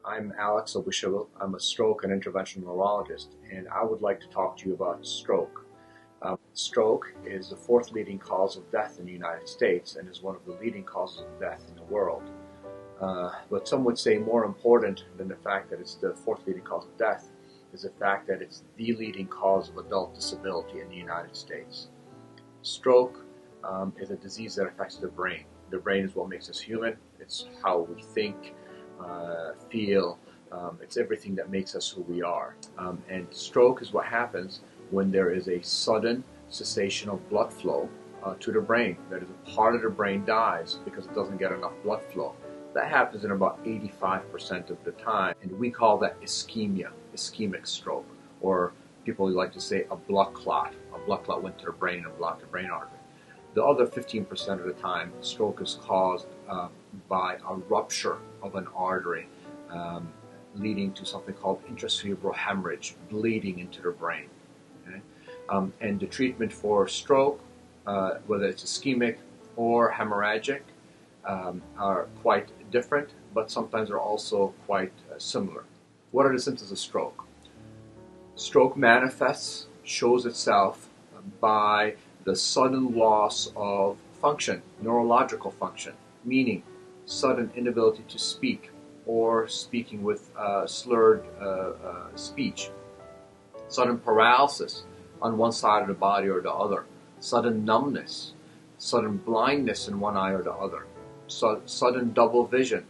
I'm Abou-Chebl. I'm a stroke and interventional neurologist, and I would like to talk to you about stroke. Stroke is the fourth leading cause of death in the United States and is one of the leading causes of death in the world. But some would say more important than the fact that it's the fourth leading cause of death is the fact that it's the leading cause of adult disability in the United States. Stroke is a disease that affects the brain. The brain is what makes us human. It's how we think, feel. It's everything that makes us who we are. And stroke is what happens when there is a sudden cessation of blood flow to the brain. That is, a part of the brain dies because it doesn't get enough blood flow. That happens in about 85% of the time, and we call that ischemia, ischemic stroke, or people like to say a blood clot. A blood clot went to the brain and blocked the brain artery. The other 15% of the time, stroke is caused by a rupture of an artery, leading to something called intracerebral hemorrhage, bleeding into the brain. Okay? And the treatment for stroke, whether it's ischemic or hemorrhagic, are quite different, but sometimes are also quite similar. What are the symptoms of stroke? Stroke manifests, shows itself by the sudden loss of function, neurological function, meaning sudden inability to speak or speaking with slurred speech, sudden paralysis on one side of the body or the other, sudden numbness, sudden blindness in one eye or the other, sudden double vision,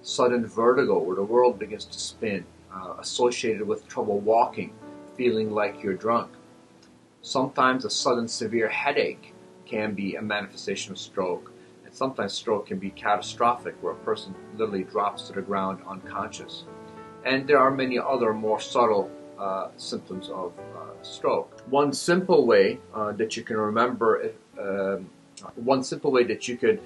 sudden vertigo where the world begins to spin, associated with trouble walking, feeling like you're drunk. Sometimes a sudden severe headache can be a manifestation of stroke, and sometimes stroke can be catastrophic where a person literally drops to the ground unconscious. And there are many other more subtle symptoms of stroke. One simple way that you can remember one simple way that you could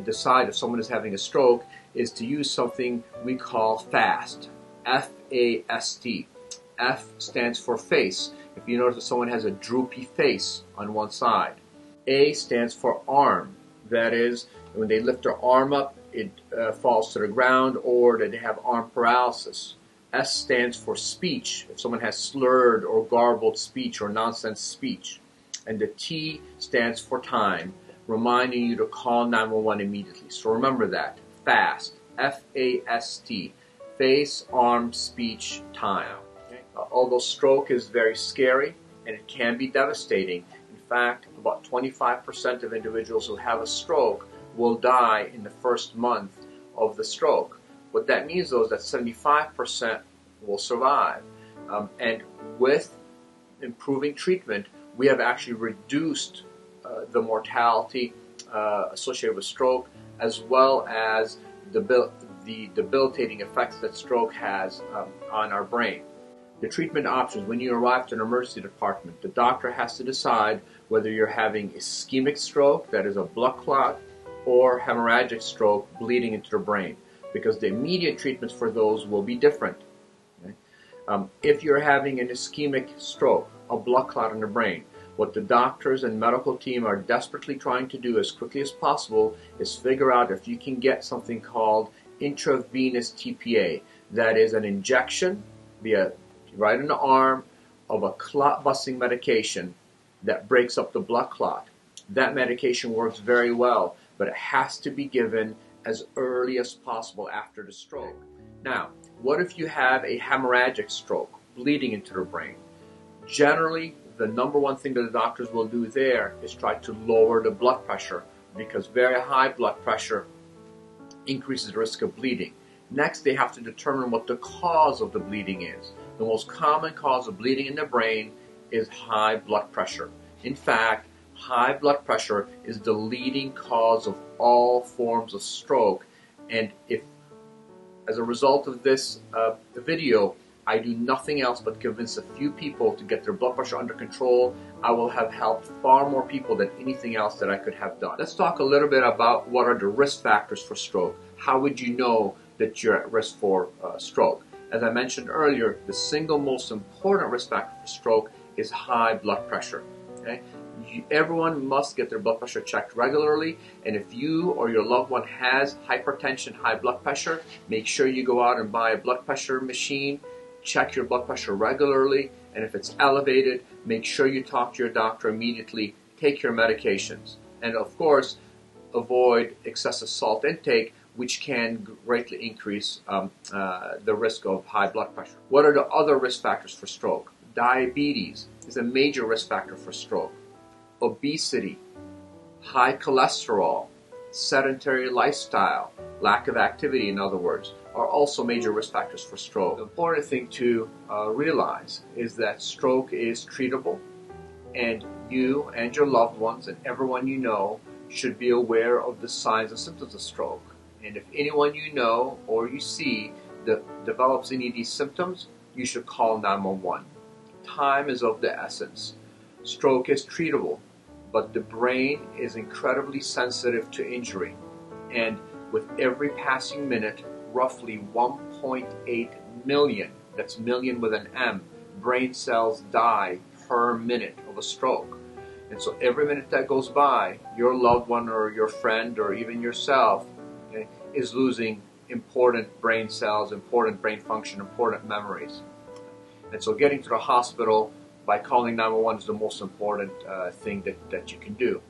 decide if someone is having a stroke is to use something we call FAST, F-A-S-T. F stands for face. If you notice that someone has a droopy face on one side. A stands for arm. That is, when they lift their arm up, it falls to the ground, or that they have arm paralysis. S stands for speech. If someone has slurred or garbled speech or nonsense speech. And the T stands for time, reminding you to call 911 immediately. So remember that. FAST. F-A-S-T. Face, arm, speech, time. Okay. Although stroke is very scary and it can be devastating, in fact, about 25% of individuals who have a stroke will die in the first month of the stroke. What that means, though, is that 75% will survive. And with improving treatment, we have actually reduced the mortality associated with stroke, as well as the debilitating effects that stroke has on our brain. The treatment options: when you arrive to an emergency department, the doctor has to decide whether you're having ischemic stroke, that is a blood clot, or hemorrhagic stroke, bleeding into the brain, because the immediate treatments for those will be different. Okay? If you're having an ischemic stroke, a blood clot in the brain, what the doctors and medical team are desperately trying to do as quickly as possible is figure out if you can get something called intravenous TPA. That is an injection via right in the arm of a clot-busting medication that breaks up the blood clot. That medication works very well, but it has to be given as early as possible after the stroke. Now, what if you have a hemorrhagic stroke, bleeding into the brain? Generally, the number one thing that the doctors will do there is try to lower the blood pressure, because very high blood pressure increases the risk of bleeding. Next, they have to determine what the cause of the bleeding is. The most common cause of bleeding in the brain is high blood pressure. In fact, high blood pressure is the leading cause of all forms of stroke. And if, as a result of this video, I do nothing else but convince a few people to get their blood pressure under control, I will have helped far more people than anything else that I could have done. Let's talk a little bit about what are the risk factors for stroke. How would you know that you're at risk for stroke? As I mentioned earlier, the single most important risk factor for stroke is high blood pressure. Okay? Everyone must get their blood pressure checked regularly, and if you or your loved one has hypertension, high blood pressure, make sure you go out and buy a blood pressure machine, check your blood pressure regularly, and if it's elevated, make sure you talk to your doctor immediately, take your medications, and of course, avoid excessive salt intake, which can greatly increase the risk of high blood pressure. What are the other risk factors for stroke? Diabetes is a major risk factor for stroke. Obesity, high cholesterol, sedentary lifestyle, lack of activity, in other words, are also major risk factors for stroke. The important thing to realize is that stroke is treatable, and you and your loved ones and everyone you know should be aware of the signs and symptoms of stroke. And if anyone you know or you see that develops any of these symptoms, you should call 911. Time is of the essence. Stroke is treatable, but the brain is incredibly sensitive to injury. And with every passing minute, roughly 1.8 million, that's million with an M, brain cells die per minute of a stroke. And so every minute that goes by, your loved one or your friend or even yourself is losing important brain cells, important brain function, important memories. And so getting to the hospital by calling 911 is the most important thing that you can do.